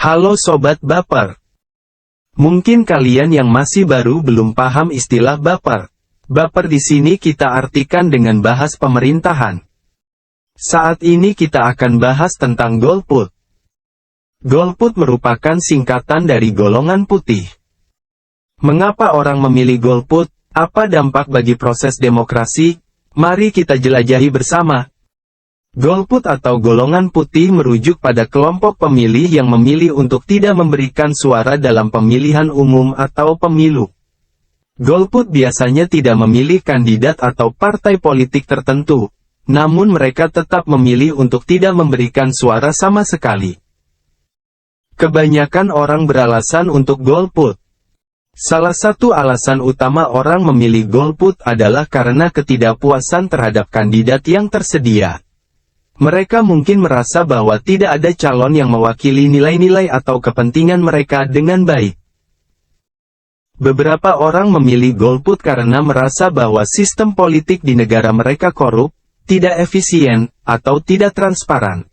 Halo Sobat Baper. Mungkin kalian yang masih baru belum paham istilah baper. Baper di sini kita artikan dengan bahas pemerintahan. Saat ini kita akan bahas tentang golput. Golput merupakan singkatan dari golongan putih. Mengapa orang memilih golput? Apa dampak bagi proses demokrasi? Mari kita jelajahi bersama. Golput atau golongan putih merujuk pada kelompok pemilih yang memilih untuk tidak memberikan suara dalam pemilihan umum atau pemilu. Golput biasanya tidak memilih kandidat atau partai politik tertentu, namun mereka tetap memilih untuk tidak memberikan suara sama sekali. Kebanyakan orang beralasan untuk golput. Salah satu alasan utama orang memilih golput adalah karena ketidakpuasan terhadap kandidat yang tersedia. Mereka mungkin merasa bahwa tidak ada calon yang mewakili nilai-nilai atau kepentingan mereka dengan baik. Beberapa orang memilih golput karena merasa bahwa sistem politik di negara mereka korup, tidak efisien, atau tidak transparan.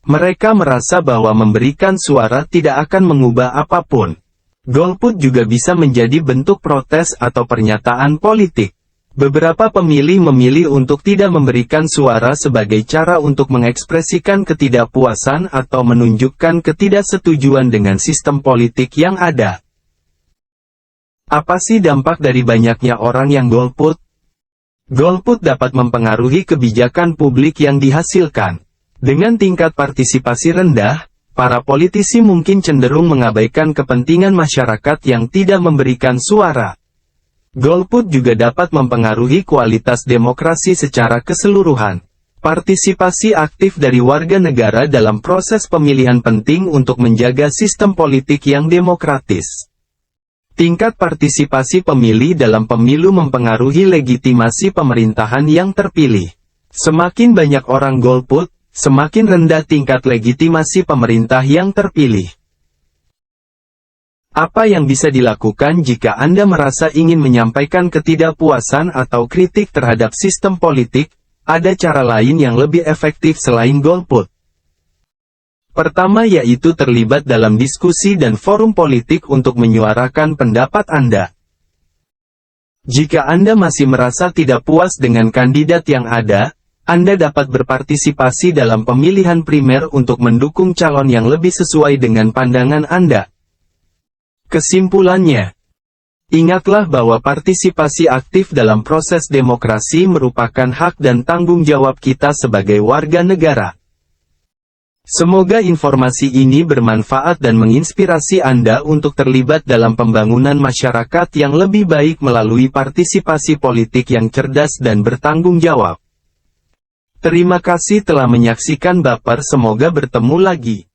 Mereka merasa bahwa memberikan suara tidak akan mengubah apapun. Golput juga bisa menjadi bentuk protes atau pernyataan politik. Beberapa pemilih memilih untuk tidak memberikan suara sebagai cara untuk mengekspresikan ketidakpuasan atau menunjukkan ketidaksetujuan dengan sistem politik yang ada. Apa sih dampak dari banyaknya orang yang golput? Golput dapat mempengaruhi kebijakan publik yang dihasilkan. Dengan tingkat partisipasi rendah, para politisi mungkin cenderung mengabaikan kepentingan masyarakat yang tidak memberikan suara. Golput juga dapat mempengaruhi kualitas demokrasi secara keseluruhan. Partisipasi aktif dari warga negara dalam proses pemilihan penting untuk menjaga sistem politik yang demokratis. Tingkat partisipasi pemilih dalam pemilu mempengaruhi legitimasi pemerintahan yang terpilih. Semakin banyak orang golput, semakin rendah tingkat legitimasi pemerintah yang terpilih. Apa yang bisa dilakukan jika Anda merasa ingin menyampaikan ketidakpuasan atau kritik terhadap sistem politik? Ada cara lain yang lebih efektif selain golput. Pertama yaitu terlibat dalam diskusi dan forum politik untuk menyuarakan pendapat Anda. Jika Anda masih merasa tidak puas dengan kandidat yang ada, Anda dapat berpartisipasi dalam pemilihan primer untuk mendukung calon yang lebih sesuai dengan pandangan Anda. Kesimpulannya, ingatlah bahwa partisipasi aktif dalam proses demokrasi merupakan hak dan tanggung jawab kita sebagai warga negara. Semoga informasi ini bermanfaat dan menginspirasi Anda untuk terlibat dalam pembangunan masyarakat yang lebih baik melalui partisipasi politik yang cerdas dan bertanggung jawab. Terima kasih telah menyaksikan Baper, semoga bertemu lagi.